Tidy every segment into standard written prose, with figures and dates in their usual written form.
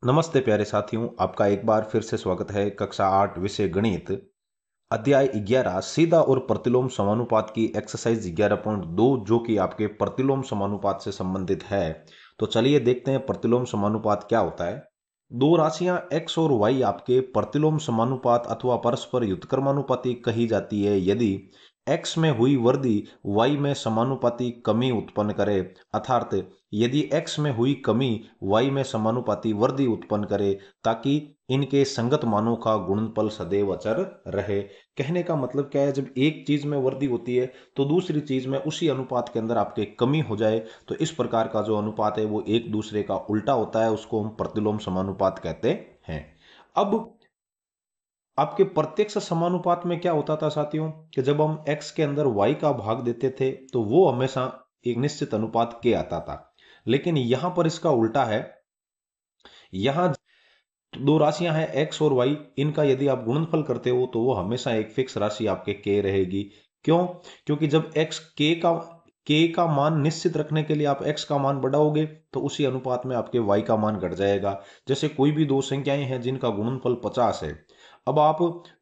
नमस्ते प्यारे साथियों, आपका एक बार फिर से स्वागत है कक्षा 8 विषय गणित अध्याय 11 सीधा और प्रतिलोम समानुपात की एक्सरसाइज 11.2 जो कि आपके प्रतिलोम समानुपात से संबंधित है। तो चलिए देखते हैं प्रतिलोम समानुपात क्या होता है। दो राशियां x और y आपके प्रतिलोम समानुपात अथवा परस्पर व्युत्क्रमानुपाती कही जाती है यदि x में हुई वृद्धि y में समानुपाती कमी उत्पन्न करे, अर्थात यदि x में हुई कमी y में समानुपाती वृद्धि उत्पन्न करे ताकि इनके संगत मानों का गुणनफल सदैव अचर रहे। कहने का मतलब क्या है, जब एक चीज में वृद्धि होती है तो दूसरी चीज में उसी अनुपात के अंदर आपके कमी हो जाए, तो इस प्रकार का जो अनुपात है वो एक दूसरे का उल्टा होता है, उसको हम प्रतिलोम समानुपात कहते हैं। अब आपके प्रत्यक्ष समानुपात में क्या होता था साथियों कि जब हम x के अंदर y का भाग देते थे तो वो हमेशा एक निश्चित अनुपात के आता था, लेकिन यहां पर इसका उल्टा है। यहां दो राशियां हैं x और y, इनका यदि आप गुणनफल करते हो तो वो हमेशा एक फिक्स राशि आपके k रहेगी। क्यों? क्योंकि जब x k का मान निश्चित रखने के लिए आप x का मान बढ़ाओगे तो उसी अनुपात में आपके y का मान घट जाएगा। जैसे कोई भी दो संख्याएं हैं जिनका गुणनफल 50 है, अब आप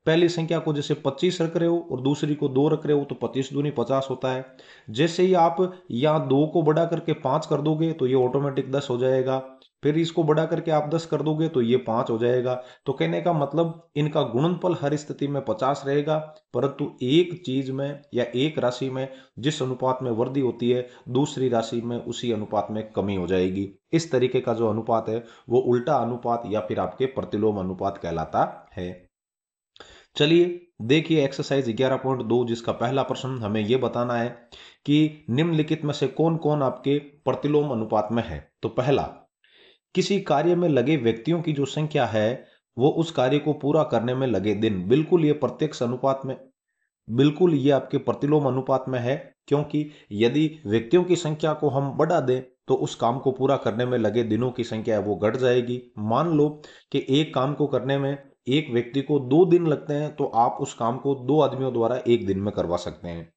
पहली संख्या को जैसे 25 रख रहे हो और दूसरी को 2 रख रहे हो तो 25 दूनी 50 होता है। जैसे ही आप यहाँ 2 को बढ़ा करके 5 कर दोगे तो ये ऑटोमेटिक 10 हो जाएगा, फिर इसको बढ़ा करके आप 10 कर दोगे तो ये 5 हो जाएगा। तो कहने का मतलब इनका गुणनफल हर स्थिति में 50 रहेगा, परंतु एक चीज में या एक राशि में जिस अनुपात में वृद्धि होती है दूसरी राशि में उसी अनुपात में कमी हो जाएगी। इस तरीके का जो अनुपात है वो उल्टा अनुपात या फिर आपके प्रतिलोम अनुपात कहलाता है। चलिए देखिए एक्सरसाइज 11.2 जिसका पहला प्रश्न हमें यह बताना है कि निम्नलिखित में से कौन कौन आपके प्रतिलोम अनुपात में है। तो पहला, किसी कार्य में लगे व्यक्तियों की जो संख्या है वो उस कार्य को पूरा करने में लगे दिन। बिल्कुल ये प्रत्यक्ष अनुपात में, बिल्कुल ये आपके प्रतिलोम अनुपात में है, क्योंकि यदि व्यक्तियों की संख्या को हम बढ़ा दें तो उस काम को पूरा करने में लगे दिनों की संख्या है वो घट जाएगी। मान लो कि एक काम को करने में एक व्यक्ति को 2 दिन लगते हैं तो आप उस काम को 2 आदमियों द्वारा एक दिन में करवा सकते हैं।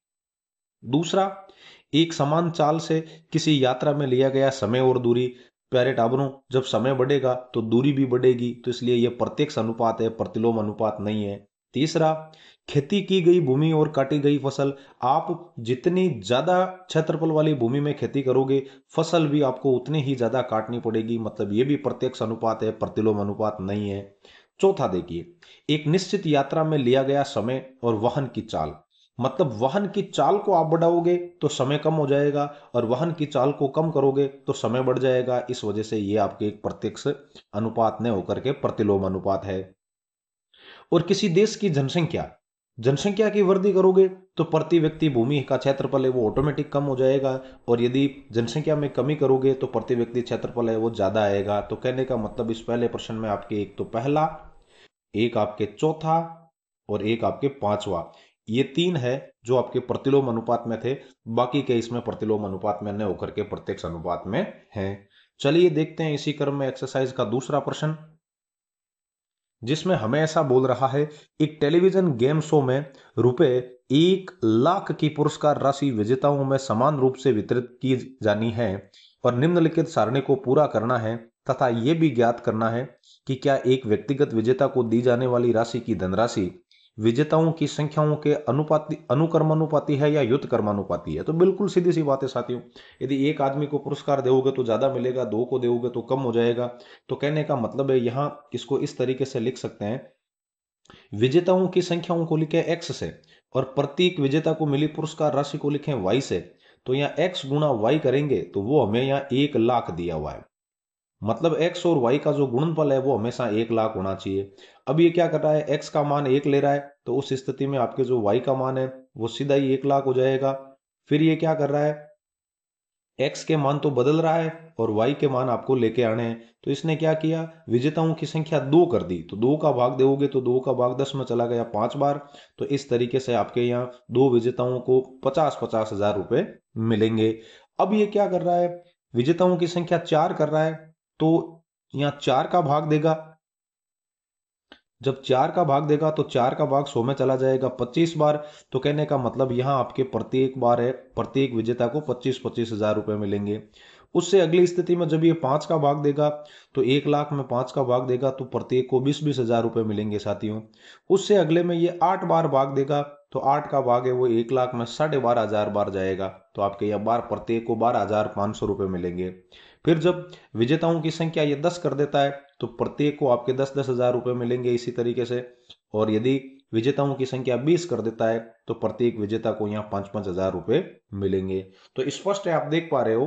दूसरा, एक समान चाल से किसी यात्रा में लिया गया समय और दूरी। प्यारे टाबरों, जब समय बढ़ेगा तो दूरी भी बढ़ेगी, तो इसलिए यह प्रत्यक्ष अनुपात है, प्रतिलोम अनुपात नहीं है। तीसरा, खेती की गई भूमि और काटी गई फसल। आप जितनी ज्यादा क्षेत्रफल वाली भूमि में खेती करोगे फसल भी आपको उतनी ही ज्यादा काटनी पड़ेगी, मतलब यह भी प्रत्यक्ष अनुपात है, प्रतिलोम अनुपात नहीं है। चौथा देखिए, एक निश्चित यात्रा में लिया गया समय और वाहन की चाल। मतलब वाहन की चाल को आप बढ़ाओगे तो समय कम हो जाएगा और वाहन की चाल को कम करोगे तो समय बढ़ जाएगा। इस वजह से ये आपके एक प्रत्यक्ष अनुपात न होकर के प्रतिलोम अनुपात है। और किसी देश की जनसंख्या जनसंख्या की वृद्धि करोगे तो प्रति व्यक्ति भूमि का क्षेत्रफल है वो ऑटोमेटिक कम हो जाएगा, और यदि जनसंख्या में कमी करोगे तो प्रति व्यक्ति क्षेत्रफल है वो ज्यादा आएगा। तो कहने का मतलब इस पहले प्रश्न में आपके एक तो पहला, एक आपके चौथा और एक आपके पांचवा, ये तीन है जो आपके प्रतिलोम अनुपात में थे। बाकी के इसमें प्रतिलोम अनुपात में न होकर के प्रत्यक्ष अनुपात में हैं। चलिए देखते हैं इसी क्रम में एक्सरसाइज का दूसरा प्रश्न, जिसमें हमें ऐसा बोल रहा है, एक टेलीविजन गेम शो में रुपए 1 लाख की पुरस्कार राशि विजेताओं में समान रूप से वितरित की जानी है और निम्नलिखित सारणी को पूरा करना है तथा यह भी ज्ञात करना है कि क्या एक व्यक्तिगत विजेता को दी जाने वाली राशि की धनराशि विजेताओं की संख्याओं के अनुपाति अनुक्रमानुपाती है या युत्क्रमानुपाती है। तो बिल्कुल सीधी सी बात है साथियों, यदि एक आदमी को पुरस्कार दोगे तो ज्यादा मिलेगा, दो को दोगे तो कम हो जाएगा। तो कहने का मतलब है यहां इसको इस तरीके से लिख सकते हैं, विजेताओं की संख्याओं को लिखे x से और प्रत्येक विजेता को मिली पुरस्कार राशि को लिखें y से। तो यहाँ x गुणा y करेंगे तो वो हमें यहाँ 1 लाख दिया हुआ है, मतलब x और y का जो गुणनफल है वो हमेशा 1 लाख होना चाहिए। अब ये क्या कर रहा है, x का मान 1 ले रहा है तो उस स्थिति में आपके जो y का मान है वो सीधा ही 1 लाख हो जाएगा। फिर ये क्या कर रहा है, x के मान तो बदल रहा है और y के मान आपको लेके आने हैं। तो इसने क्या किया, विजेताओं की संख्या 2 कर दी, तो 2 का भाग दोगे तो 2 का भाग 10 में चला गया 5 बार। तो इस तरीके से आपके यहाँ दो विजेताओं को 50-50 हजार रुपए मिलेंगे। अब ये क्या कर रहा है, विजेताओं की संख्या 4 कर रहा है तो यहाँ 4 का भाग देगा। जब 4 का भाग देगा तो 4 का भाग 100 में चला जाएगा 25 बार। तो कहने का मतलब यहाँ आपके प्रत्येक बार है प्रत्येक विजेता को 25-25 हजार रुपए मिलेंगे। उससे अगली स्थिति में जब ये 5 का भाग देगा तो 1 लाख में 5 का भाग देगा तो प्रत्येक को 20-20 हजार रुपए मिलेंगे साथियों। उससे अगले में ये 8 बार भाग देगा तो 8 का भाग है वो 1 लाख में 12,500 बार जाएगा तो आपके यह बार प्रत्येक को 12,500 रुपए मिलेंगे। फिर जब विजेताओं की संख्या ये 10 कर देता है तो प्रत्येक को आपके 10-10 हजार रुपए मिलेंगे इसी तरीके से। और यदि विजेताओं की संख्या 20 कर देता है तो प्रत्येक विजेता को यहाँ 5-5 हजार रुपए मिलेंगे। तो स्पष्ट है, आप देख पा रहे हो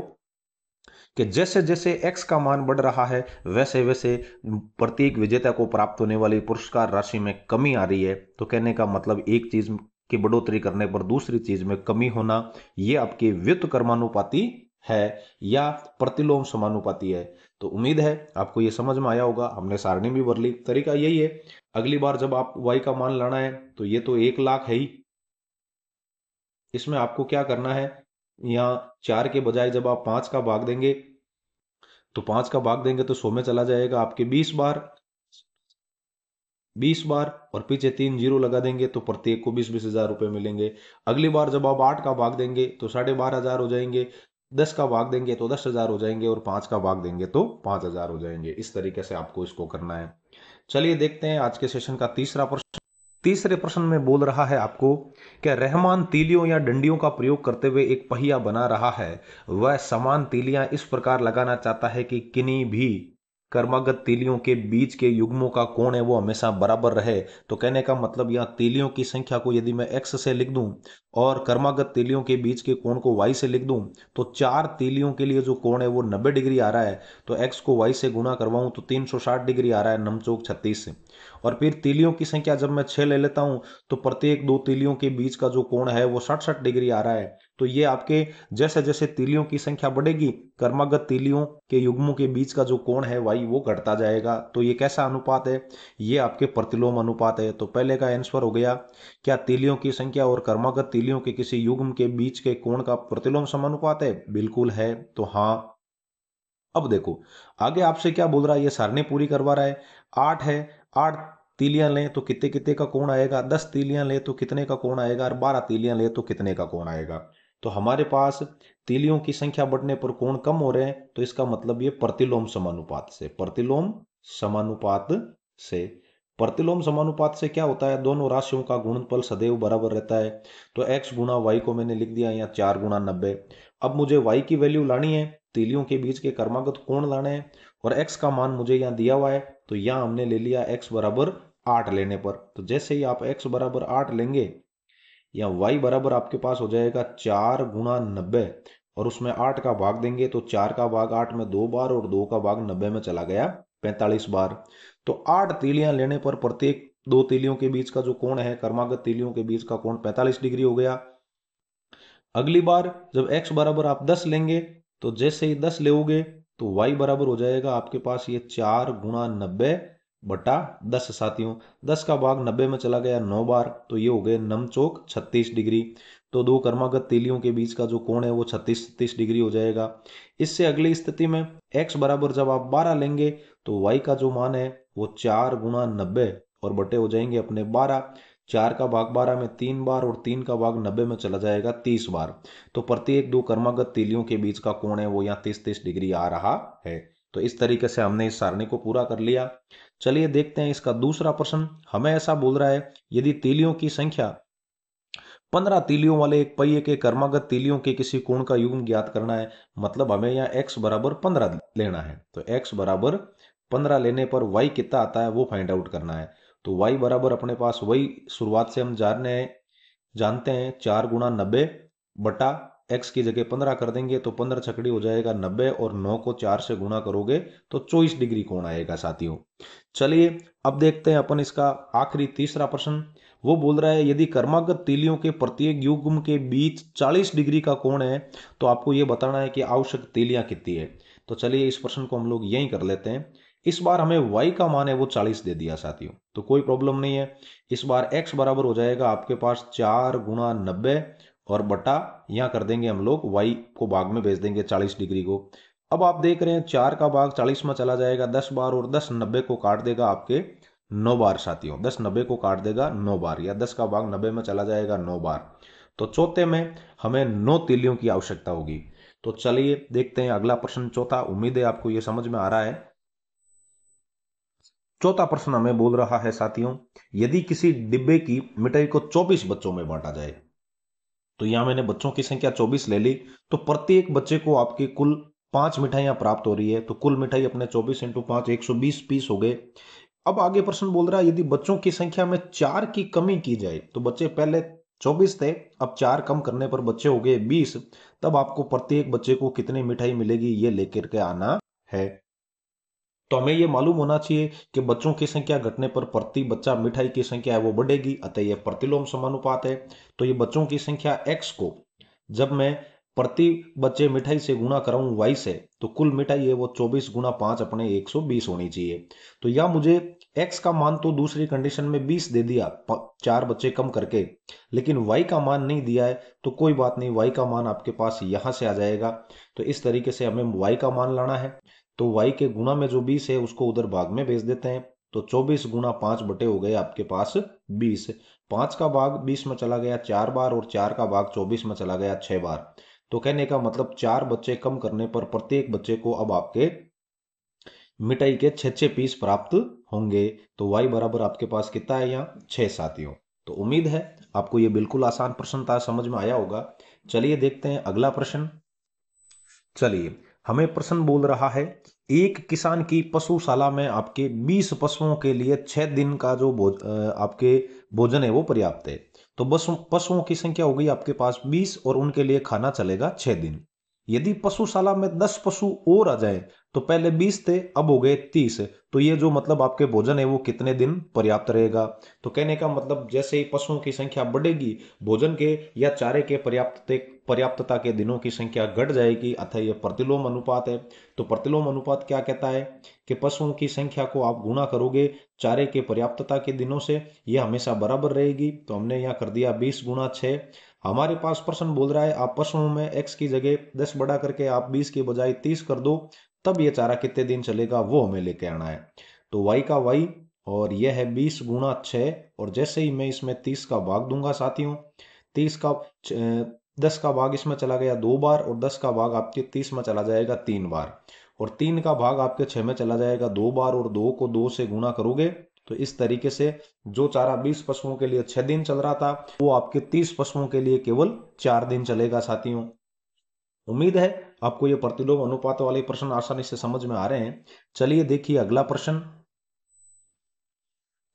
कि जैसे जैसे एक्स का मान बढ़ रहा है वैसे वैसे प्रत्येक विजेता को प्राप्त होने वाली पुरस्कार राशि में कमी आ रही है। तो कहने का मतलब एक चीज की बढ़ोतरी करने पर दूसरी चीज में कमी होना, यह आपके व्युत्क्रमानुपाती है या प्रतिलोम समानुपाती है। तो उम्मीद है आपको यह समझ में आया होगा। हमने सारणी भी भर ली, तरीका यही है। अगली बार जब आप y का मान लाना है तो ये तो 1 लाख है ही, इसमें आपको क्या करना है, यहाँ 4 के बजाय जब आप 5 का भाग देंगे तो 5 का भाग देंगे तो 100 में चला जाएगा आपके 20 बार और पीछे 3 जीरो लगा देंगे तो प्रत्येक को 20-20 हजार रुपए मिलेंगे। अगली बार जब आप 8 का भाग देंगे तो 12,500 हो जाएंगे, 10 का भाग देंगे तो 10,000 हो जाएंगे और 5 का भाग देंगे तो 5,000 हो जाएंगे। इस तरीके से आपको इसको करना है। चलिए देखते हैं आज के सेशन का तीसरा प्रश्न। तीसरे प्रश्न में बोल रहा है आपको कि रहमान तीलियों या डंडियों का प्रयोग करते हुए एक पहिया बना रहा है। वह समान तीलियां इस प्रकार लगाना चाहता है कि किन्हीं भी क्रमागत तीलियों के बीच के युग्मों का कोण है वो हमेशा बराबर रहे। तो कहने का मतलब यहाँ तीलियों की संख्या को यदि मैं x से लिख दूं और क्रमागत तीलियों के बीच के कोण को y से लिख दूं तो 4 तीलियों के लिए जो कोण है वो 90 डिग्री आ रहा है। तो x को y से गुणा करवाऊं तो 360 डिग्री आ रहा है, नमचौक 36 से। और फिर तीलियों की संख्या जब मैं 6 ले लेता हूं तो प्रत्येक दो तीलियों के बीच का जो कोण है वो 60-60 डिग्री आ रहा है। तो ये आपके जैसे जैसे तीलियों की संख्या बढ़ेगी क्रमागत तीलियों के युग्मों के बीच का जो कोण है वाई वो घटता जाएगा। तो ये कैसा अनुपात है, ये आपके प्रतिलोम अनुपात है। तो पहले का आंसर हो गया, क्या तीलियों की संख्या और क्रमागत तीलियों के किसी युग्म के बीच के कोण का प्रतिलोम समानुपात है? बिल्कुल है, तो हाँ। अब देखो आगे आपसे क्या बोल रहा है, ये सारणी पूरी करवा रहा है। 8 है, 8 तीलियां लें तो कितने कितने का कोण आएगा, 10 तीलियां लें तो कितने का कोण आएगा और 12 तीलियां लें तो कितने का कोण आएगा। तो हमारे पास तीलियों की संख्या बढ़ने पर कोण कम हो रहे हैं तो इसका मतलब ये प्रतिलोम समानुपात से, प्रतिलोम समानुपात से। प्रतिलोम समानुपात से क्या होता है, दोनों राशियों का गुणनफल सदैव बराबर रहता है। तो x गुणा वाई को मैंने लिख दिया यहाँ 4 गुणा 90। अब मुझे y की वैल्यू लानी है, तीलियों के बीच के क्रमागत कोण लाने हैं और x का मान मुझे यहाँ दिया हुआ है। तो यहाँ हमने ले लिया x बराबर 8 लेने पर। तो जैसे ही आप x बराबर 8 लेंगे या y बराबर आपके पास हो जाएगा 4 गुणा 90 और उसमें 8 का भाग देंगे तो 4 का भाग 8 में 2 बार और 2 का भाग 90 में चला गया 45 बार। तो 8 तीलियां लेने पर प्रत्येक दो तीलियों के बीच का जो कोण है क्रमागत तीलियों के बीच का कोण 45 डिग्री हो गया। अगली बार जब x बराबर आप 10 लेंगे तो जैसे ही 10 लेोगे तो y बराबर हो जाएगा आपके पास ये 4 गुणा 90 बटा 10 साथियों। 10 का भाग 90 में चला गया 9 बार तो ये हो गए नमचौक 36 डिग्री। तो दो क्रमागत तीलियों के बीच का जो कोण है वो 36 डिग्री हो जाएगा। इससे अगली स्थिति में x बराबर जब आप 12 लेंगे तो y का जो मान है वो 4 गुणा 90 और बटे हो जाएंगे अपने 12। 4 का भाग 12 में 3 बार और 3 का भाग 90 में चला जाएगा 30 बार। तो प्रत्येक दो क्रमागत तीलियों के बीच का कोण है वो यहाँ 30-30 डिग्री आ रहा है। तो इस तरीके से हमने इस सारणी को पूरा कर लिया। चलिए देखते हैं इसका दूसरा प्रश्न। हमें ऐसा बोल रहा है, यदि तीलियों की संख्या 15 तीलियों वाले एक पहिए के क्रमागत तीलियों के किसी कोण का युग्म ज्ञात करना है। मतलब हमें यहाँ x बराबर 15 लेना है। तो x बराबर 15 लेने पर y कितना आता है वो फाइंड आउट करना है। तो y बराबर अपने पास वही शुरुआत से हम जानते हैं 4 गुणा 90 बटा x की जगह 15 कर देंगे तो 15 छकड़ी हो जाएगा 90 और 9 को 4 से गुणा करोगे तो 24 डिग्री कोण आएगा साथियों। चलिए अब देखते हैं अपन इसका आखिरी तीसरा प्रश्न। वो बोल रहा है, यदि क्रमागत तीलियों के प्रत्येक युग्म के बीच 40 डिग्री का कोण है तो आपको ये बताना है कि आवश्यक तीलियां कितनी है। तो चलिए इस प्रश्न को हम लोग यहीं कर लेते हैं। इस बार हमें y का मान है वो 40 दे दिया साथियों, तो कोई प्रॉब्लम नहीं है। इस बार x बराबर हो जाएगा आपके पास 4 गुणा 90 और बटा यहां कर देंगे हम लोग y को भाग में भेज देंगे 40 डिग्री को। अब आप देख रहे हैं 4 का भाग 40 में चला जाएगा 10 बार और 10 90 को काट देगा आपके 9 बार साथियों। 10 90 को काट देगा 9 बार या 10 का भाग 90 में चला जाएगा 9 बार। तो चौथे में हमें 9 तीलियों की आवश्यकता होगी। तो चलिए देखते हैं अगला प्रश्न चौथा। उम्मीद है आपको यह समझ में आ रहा है। चौथा प्रश्न हमें बोल रहा है साथियों, यदि किसी डिब्बे की मिठाई को 24 बच्चों में बांटा जाए, तो यहां मैंने बच्चों की संख्या 24 ले ली, तो प्रत्येक बच्चे को आपके कुल 5 मिठाइयां प्राप्त हो रही है। तो कुल मिठाई अपने 24 इंटू 5 120 पीस हो गए। अब आगे प्रश्न बोल रहा है यदि बच्चों की संख्या में 4 की कमी की जाए, तो बच्चे पहले 24 थे, अब 4 कम करने पर बच्चे हो गए 20, तब आपको प्रत्येक बच्चे को कितनी मिठाई मिलेगी ये लेकर के आना है। तो हमें यह मालूम होना चाहिए कि बच्चों की संख्या घटने पर प्रति बच्चा मिठाई की संख्या है वो बढ़ेगी, अतः यह प्रतिलोम समानुपात है। तो ये बच्चों की संख्या x को जब मैं प्रति बच्चे मिठाई से गुणा कराऊं y से, तो कुल मिठाई है वो 24 गुना 5 अपने 120 होनी चाहिए। तो यह मुझे x का मान तो दूसरी कंडीशन में 20 दे दिया 4 बच्चे कम करके, लेकिन y का मान नहीं दिया है। तो कोई बात नहीं, y का मान आपके पास यहां से आ जाएगा। तो इस तरीके से हमें y का मान लाना है। तो y के गुणा में जो 20 है उसको उधर भाग में भेज देते हैं। तो 24 गुना 5 बटे हो गए आपके पास 20। 5 का भाग 20 में चला गया 4 बार और 4 का भाग 24 में चला गया 6 बार। तो कहने का मतलब 4 बच्चे कम करने पर प्रत्येक बच्चे को अब आपके मिठाई के 6 पीस प्राप्त होंगे। तो y बराबर आपके पास कितना है यहाँ 6 साथियों। तो उम्मीद है आपको ये बिल्कुल आसान प्रश्न था, समझ में आया होगा। चलिए देखते हैं अगला प्रश्न। चलिए हमें प्रश्न बोल रहा है, एक किसान की पशुशाला में आपके 20 पशुओं के लिए 6 दिन का जो आपके भोजन है वो पर्याप्त है। तो बस पशुओं की संख्या हो गई आपके पास 20 और उनके लिए खाना चलेगा 6 दिन। यदि पशुशाला में 10 पशु और आ जाए, तो पहले 20 थे अब हो गए 30, तो ये जो मतलब आपके भोजन है वो कितने दिन पर्याप्त रहेगा। तो कहने का मतलब जैसे ही पशुओं की संख्या बढ़ेगी, भोजन के या चारे के पर्याप्तता के दिनों की संख्या घट जाएगी, अतः यह प्रतिलोम अनुपात है। तो प्रतिलोम अनुपात क्या कहता है कि पशुओं की संख्या को आप गुणा करोगे चारे के पर्याप्तता के दिनों से, यह हमेशा बराबर रहेगी। तो हमने यहाँ कर दिया 20 गुणा 6। हमारे पास प्रश्न बोल रहा है आप पशुओं में x की जगह 10 बढ़ा करके आप 20 की बजाय 30 कर दो, तब ये चारा कितने दिन चलेगा वो हमें लेके आना है। तो y का y और यह है 20 गुणा 6, और जैसे ही मैं इसमें 30 का भाग दूंगा साथियों, 30 का 10 का भाग इसमें चला गया 2 बार, और 10 का भाग आपके 30 में चला जाएगा 3 बार, और 3 का भाग आपके 6 में चला जाएगा 2 बार, और 2 को 2 से गुणा करोगे। तो इस तरीके से जो चारा 20 पशुओं के लिए 6 दिन चल रहा था, वो आपके 30 पशुओं के लिए केवल 4 दिन चलेगा साथियों। उम्मीद है आपको ये प्रतिलोम अनुपात वाले प्रश्न आसानी से समझ में आ रहे हैं। चलिए देखिए अगला प्रश्न।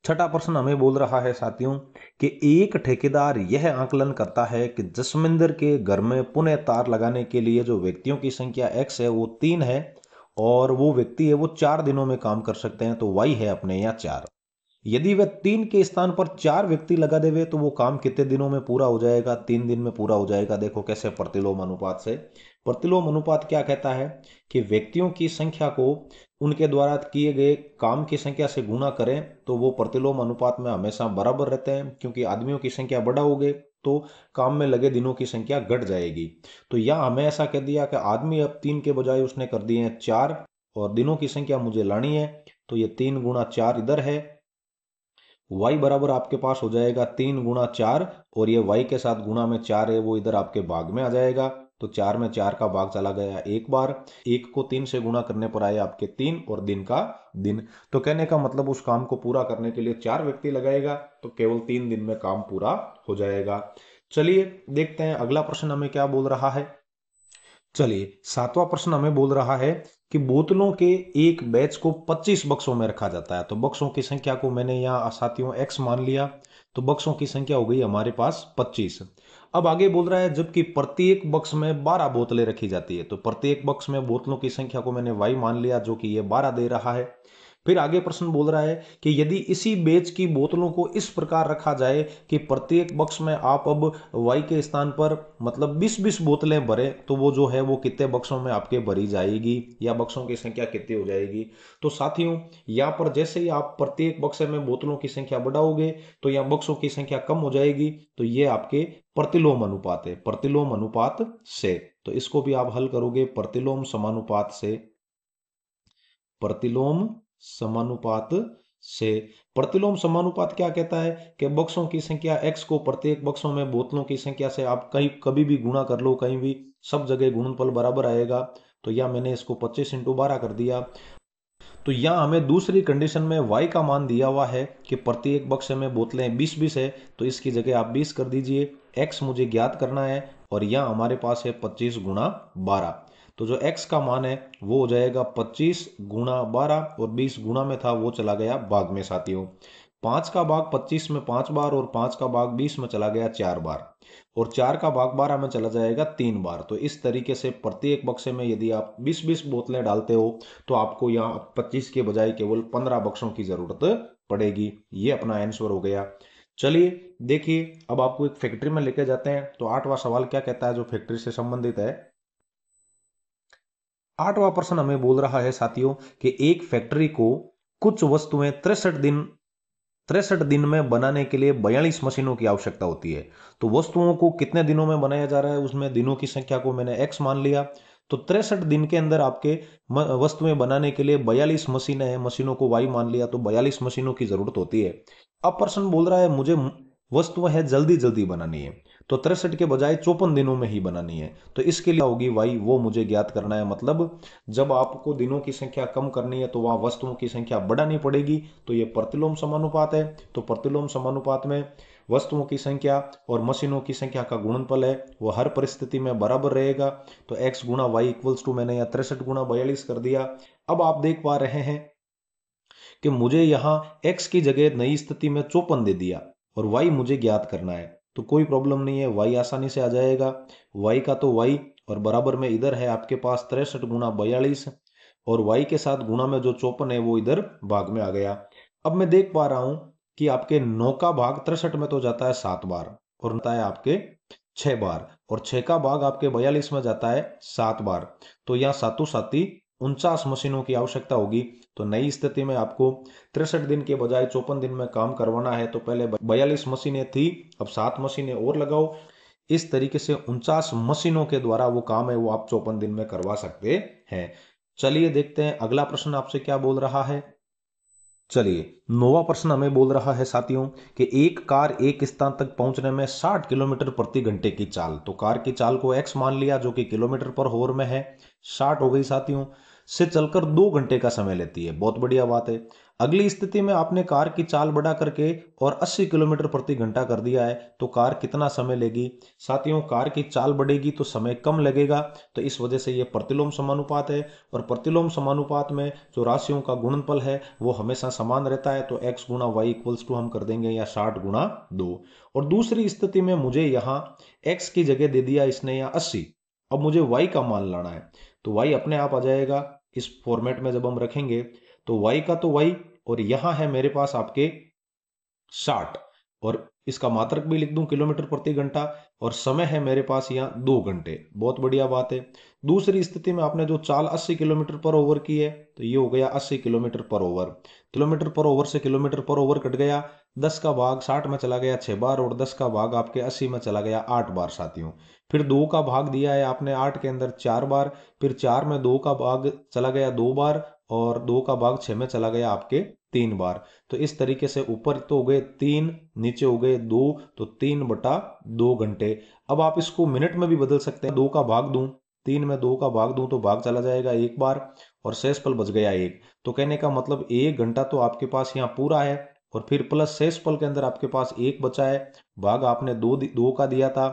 छठा प्रश्न हमें बोल रहा है साथियों कि एक ठेकेदार यह आकलन करता है कि जसविंदर के घर में पुनः तार लगाने के लिए जो व्यक्तियों की संख्या x है वो 3 है, और वो व्यक्ति है वो 4 दिनों में काम कर सकते हैं। तो y है अपने यहाँ 4। यदि वह 3 के स्थान पर 4 व्यक्ति लगा देवे, तो वो काम कितने दिनों में पूरा हो जाएगा 3 दिन में पूरा हो जाएगा। देखो कैसे प्रतिलोम अनुपात से। प्रतिलोम अनुपात क्या कहता है कि व्यक्तियों की संख्या को उनके द्वारा किए गए काम की संख्या से गुणा करें, तो वो प्रतिलोम अनुपात में हमेशा बराबर रहते हैं, क्योंकि आदमियों की संख्या बढ़ाओगे तो काम में लगे दिनों की संख्या घट जाएगी। तो यह हमें ऐसा कह दिया कि आदमी अब 3 के बजाय उसने कर दिए हैं 4, और दिनों की संख्या मुझे लानी है। तो ये 3 गुणा 4 इधर है, y बराबर आपके पास हो जाएगा 3 गुणा 4, और ये y के साथ गुणा में 4 है वो इधर आपके भाग में आ जाएगा। तो 4 में 4 का भाग चला गया एक बार, 1 को 3 से गुणा करने पर आए आपके 3, और दिन का दिन। तो कहने का मतलब उस काम को पूरा करने के लिए 4 व्यक्ति लगाएगा, तो केवल 3 दिन में काम पूरा हो जाएगा। चलिए देखते हैं अगला प्रश्न हमें क्या बोल रहा है। चलिए सातवां प्रश्न हमें बोल रहा है कि बोतलों के एक बैच को 25 बक्सों में रखा जाता है। तो बक्सों की संख्या को मैंने यहाँ साथियों x मान लिया, तो बक्सों की संख्या हो गई हमारे पास 25। अब आगे बोल रहा है जबकि प्रत्येक बक्स में 12 बोतलें रखी जाती है, तो प्रत्येक बक्स में बोतलों की संख्या को मैंने y मान लिया जो कि ये 12 दे रहा है। फिर आगे प्रश्न बोल रहा है कि यदि इसी बैच की बोतलों को इस प्रकार रखा जाए कि प्रत्येक बक्स में आप अब y के स्थान पर मतलब 20-20 बोतलें भरे, तो वो जो है वो कितने बक्सों में आपके भरी जाएगी, या बक्सों की संख्या कितनी हो जाएगी। तो साथियों यहाँ पर जैसे ही आप प्रत्येक बक्स में बोतलों की संख्या बढ़ाओगे, तो यहाँ बक्सों की संख्या कम हो जाएगी। तो ये आपके प्रतिलोम अनुपात है, प्रतिलोम अनुपात से। तो इसको भी आप हल करोगे प्रतिलोम समानुपात से, प्रतिलोम समानुपात से। प्रतिलोम समानुपात क्या कहता है कि बक्सों की संख्या x को प्रत्येक बक्सों में बोतलों की संख्या से आप कहीं कभी भी गुणा कर लो कहीं भी, सब जगह गुणनफल बराबर आएगा। तो यहाँ मैंने इसको 25 × 12 कर दिया। तो यहाँ हमें दूसरी कंडीशन में y का मान दिया हुआ है कि प्रत्येक बक्से में बोतलें 20-20 है, तो इसकी जगह आप 20 कर दीजिए। x मुझे ज्ञात करना है और यहाँ हमारे पास है 25 × 12। तो जो x का मान है वो हो जाएगा 25 × 12 और 20 गुणा में था वो चला गया भाग में साथियों। 5 का भाग 25 में 5 बार और 5 का भाग 20 में चला गया 4 बार और 4 का भाग 12 में चला जाएगा 3 बार। तो इस तरीके से प्रत्येक बक्से में यदि आप 20-20 बोतलें डालते हो तो आपको यहाँ 25 के बजाय केवल 15 बक्सों की जरूरत पड़ेगी। ये अपना आंसर हो गया। चलिए देखिए, अब आपको एक फैक्ट्री में लेके जाते हैं। तो 8वां सवाल क्या कहता है जो फैक्ट्री से संबंधित है। 8वां प्रश्न हमें बोल रहा है साथियों कि एक फैक्ट्री को कुछ वस्तुएं 63 दिन में बनाने के लिए 42 मशीनों की आवश्यकता होती है। तो वस्तुओं को कितने दिनों में बनाया जा रहा है उसमें दिनों की संख्या को मैंने x मान लिया। तो 63 दिन के अंदर आपके वस्तुएं बनाने के लिए 42 मशीनें हैं, मशीनों को y मान लिया, तो 42 मशीनों की जरूरत होती है। अब प्रश्न बोल रहा है मुझे वस्तुएं है जल्दी जल्दी बनानी है, तो 63 के बजाय 54 दिनों में ही बनानी है। तो इसके लिए होगी y, वो मुझे ज्ञात करना है। मतलब जब आपको दिनों की संख्या कम करनी है तो वहां वस्तुओं की संख्या बढ़ानी पड़ेगी। तो ये प्रतिलोम समानुपात है। तो प्रतिलोम समानुपात में वस्तुओं की संख्या और मशीनों की संख्या का गुणनफल है वो हर परिस्थिति में बराबर रहेगा। तो x × y इक्वल्स टू मैंने यहाँ 63 × 42 कर दिया। अब आप देख पा रहे हैं कि मुझे यहाँ x की जगह नई स्थिति में 54 दे दिया और y मुझे ज्ञात करना है। तो कोई प्रॉब्लम नहीं है, y आसानी से आ जाएगा। y का तो y और बराबर में इधर है आपके पास 63 × 42 और y के साथ गुणा में जो 54 है वो इधर भाग में आ गया। अब मैं देख पा रहा हूं कि आपके 9 का भाग 63 में तो जाता है 7 बार और होता है आपके 6 बार और 6 का भाग आपके 42 में जाता है 7 बार। तो यहाँ सातों साथी 49 मशीनों की आवश्यकता होगी। तो नई स्थिति में आपको 63 दिन के बजाय 54 दिन में काम करवाना है। तो पहले 42 मशीनें थी, अब 7 मशीनें और लगाओ। इस तरीके से 49 मशीनों के द्वारा वो काम है वो आप 54 दिन में करवा सकते हैं। चलिए देखते हैं अगला प्रश्न आपसे क्या बोल रहा है। चलिए 9वां प्रश्न हमें बोल रहा है साथियों कि एक कार एक स्थान तक पहुंचने में 60 किलोमीटर प्रति घंटे की चाल, तो कार की चाल को x मान लिया जो कि किलोमीटर पर होर में है, 60 हो गई साथियों, से चलकर 2 घंटे का समय लेती है। बहुत बढ़िया बात है। अगली स्थिति में आपने कार की चाल बढ़ा करके और 80 किलोमीटर प्रति घंटा कर दिया है, तो कार कितना समय लेगी। साथियों कार की चाल बढ़ेगी तो समय कम लगेगा। तो इस वजह से ये प्रतिलोम समानुपात है और प्रतिलोम समानुपात में जो राशियों का गुणनफल है वो हमेशा समान रहता है। तो x × y इक्वल्स टू हम कर देंगे या 60 × 2। और दूसरी स्थिति में मुझे यहाँ x की जगह दे दिया इसने यहाँ 80। अब मुझे y का मान लाना है, तो y अपने आप आ जाएगा इस फॉर्मेट में जब हम रखेंगे। तो y का तो y और यहां है मेरे पास आपके 60 और इसका मात्रक भी लिख दूं किलोमीटर प्रति घंटा और समय है मेरे पास यहाँ 2 घंटे। बहुत बढ़िया बात है। दूसरी स्थिति में आपने जो चाल 80 किलोमीटर पर ओवर की है तो ये हो गया 80 किलोमीटर पर ओवर। किलोमीटर पर ओवर से किलोमीटर पर ओवर कट गया, 10 का भाग 60 में चला गया 6 बार और 10 का भाग आपके 80 में चला गया 8 बार साथियों। फिर 2 का भाग दिया है आपने 8 के अंदर 4 बार, फिर 4 में 2 का भाग चला गया 2 बार और 2 का भाग 6 में चला गया आपके 3 बार। तो इस तरीके से ऊपर तो हो गए 3, नीचे हो गए 2, तो 3/2 घंटे। अब आप इसको मिनट में भी बदल सकते हैं। 2 का भाग दूं, 3 में 2 का भाग दूं तो भाग चला जाएगा 1 बार और शेषफल बच गया 1। तो कहने का मतलब 1 घंटा तो आपके पास यहाँ पूरा है और फिर प्लस शेषफल के अंदर आपके पास 1 बचा है। भाग आपने 2 का दिया था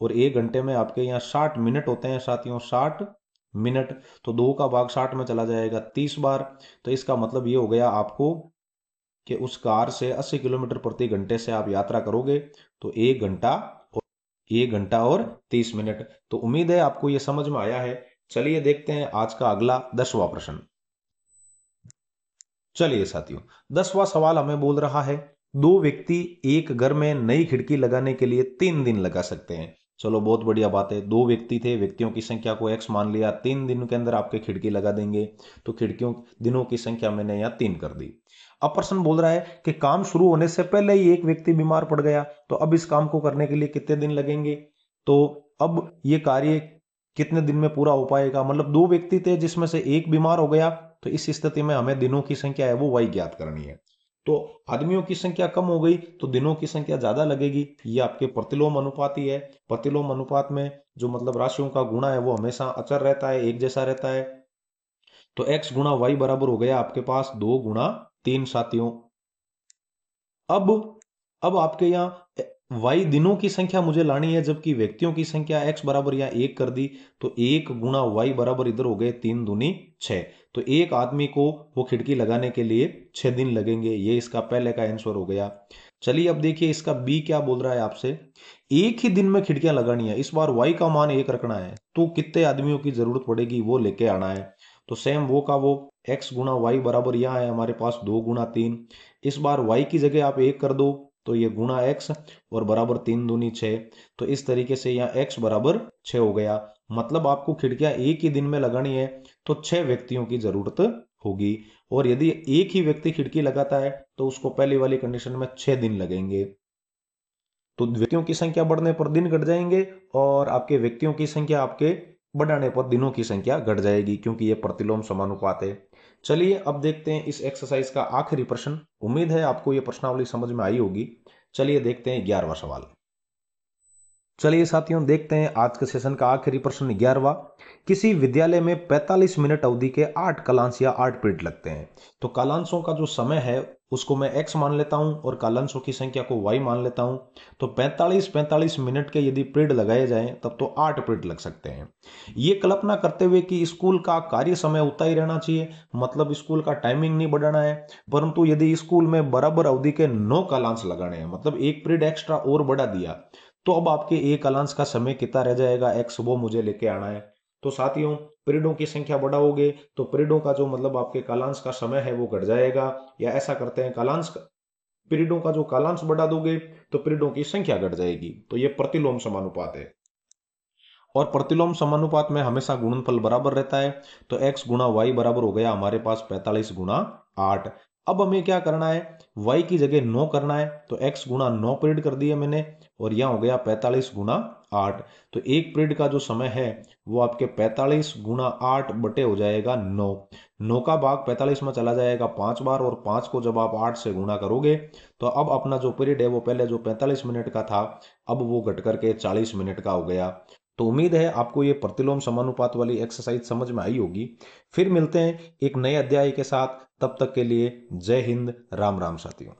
और 1 घंटे में आपके यहाँ 60 मिनट होते हैं साथियों, 60 मिनट। तो 2 का भाग 60 में चला जाएगा 30 बार। तो इसका मतलब ये हो गया आपको कि उस कार से 80 किलोमीटर प्रति घंटे से आप यात्रा करोगे तो 1 घंटा और 30 मिनट। तो उम्मीद है आपको ये समझ में आया है। चलिए देखते हैं आज का अगला 10वां प्रश्न। चलिए साथियों 10वां सवाल हमें बोल रहा है 2 व्यक्ति एक घर में नई खिड़की लगाने के लिए 3 दिन लगा सकते हैं। चलो बहुत बढ़िया बात है। 2 व्यक्ति थे, व्यक्तियों की संख्या को x मान लिया, 3 दिन के अंदर आपके खिड़की लगा देंगे। तो खिड़कियों दिनों की संख्या मैंने यहाँ 3 कर दी। अब प्रश्न बोल रहा है कि काम शुरू होने से पहले ही एक व्यक्ति बीमार पड़ गया, तो अब इस काम को करने के लिए कितने दिन लगेंगे। तो अब ये कार्य कितने दिन में पूरा हो पाएगा। मतलब 2 व्यक्ति थे जिसमें से एक बीमार हो गया, तो इस स्थिति में हमें दिनों की संख्या है वो y ज्ञात करनी है। तो आदमियों की संख्या कम हो गई तो दिनों की संख्या ज्यादा लगेगी। ये आपके प्रतिलोम अनुपात ही है। प्रतिलोम अनुपात में जो मतलब राशियों का गुणा है वो हमेशा अचर रहता है, एक जैसा रहता है। तो x गुणा वाई बराबर हो गया आपके पास 2 गुणा 3 साथियों। अब अब आपके यहाँ वाई दिनों की संख्या मुझे लानी है, जबकि व्यक्तियों की संख्या x बराबर यहाँ 1 कर दी। तो 1 गुणा वाई बराबर इधर हो गए 3 दूनी 6। तो एक आदमी को वो खिड़की लगाने के लिए 6 दिन लगेंगे। ये इसका पहले का आंसर हो गया। चलिए अब देखिए इसका बी क्या बोल रहा है आपसे। एक ही दिन में खिड़कियां लगानी है, इस बार वाई का मान 1 रखना है, तो कितने आदमियों की जरूरत पड़ेगी वो लेके आना है। तो सेम वो का वो x गुणा वाई बराबर यहाँ है हमारे पास 2 गुणा 3। इस बार y की जगह आप 1 कर दो तो ये गुणा x और बराबर 3 दूनी 6। तो इस तरीके से यहाँ x बराबर 6 हो गया। मतलब आपको खिड़कियां एक ही दिन में लगानी है तो 6 व्यक्तियों की जरूरत होगी। और यदि एक ही व्यक्ति खिड़की लगाता है तो उसको पहली वाली कंडीशन में 6 दिन लगेंगे। तो व्यक्तियों की संख्या बढ़ने पर दिन घट जाएंगे और आपके व्यक्तियों की संख्या आपके बढ़ाने पर दिनों की संख्या घट जाएगी, क्योंकि ये प्रतिलोम समानुपात है। चलिए अब देखते हैं इस एक्सरसाइज का आखिरी प्रश्न। उम्मीद है आपको ये प्रश्नावली समझ में आई होगी। चलिए देखते हैं 11वां सवाल। चलिए साथियों देखते हैं आज के सेशन का आखिरी प्रश्न 11वां। किसी विद्यालय में 45 मिनट अवधि के 8 कालांश या 8 पीरियड लगते हैं। तो कालांशों का जो समय है उसको मैं x मान लेता हूं और कालांशों की संख्या को y मान लेता हूं। तो 45 मिनट के यदि पीरियड लगाए जाएं तब तो 8 पीरियड लग सकते हैं। ये कल्पना करते हुए कि स्कूल का कार्य समय उतना ही रहना चाहिए, मतलब स्कूल का टाइमिंग नहीं बढ़ाना है। परंतु यदि स्कूल में बराबर अवधि के 9 कालांश लगाने हैं, मतलब एक पीरियड एक्स्ट्रा और बढ़ा दिया, तो अब आपके एक कालांश का समय कितना रह जाएगा x, वो मुझे लेके आना है। तो साथियों पीरियडों की संख्या बढ़ाओगे तो पीरियडों का जो मतलब आपके कालांश का समय है वो घट जाएगा। या ऐसा करते हैं पीरियडों का जो कालांश बढ़ा दोगे तो पीरियडों की संख्या घट जाएगी। तो ये प्रतिलोम समानुपात है। और प्रतिलोम समानुपात में हमेशा गुणनफल बराबर रहता है। तो x गुणा वाई बराबर हो गया हमारे पास 45 गुणा 8। अब हमें क्या करना है, y की जगह 9 करना है। तो x गुणा 9 पीरियड कर दिए मैंने और यहां हो गया 45 गुणा 8। तो एक पीरियड का जो समय है वो आपके 45 गुणा 8 बटे हो जाएगा 9। 9 का भाग 45 में चला जाएगा 5 बार और 5 को जब आप 8 से गुणा करोगे तो अब अपना जो पीरियड है वो पहले जो 45 मिनट का था अब वो घट करके 40 मिनट का हो गया। तो उम्मीद है आपको ये प्रतिलोम समानुपात वाली एक्सरसाइज समझ में आई होगी। फिर मिलते हैं एक नए अध्याय के साथ, तब तक के लिए जय हिंद, राम राम साथियों।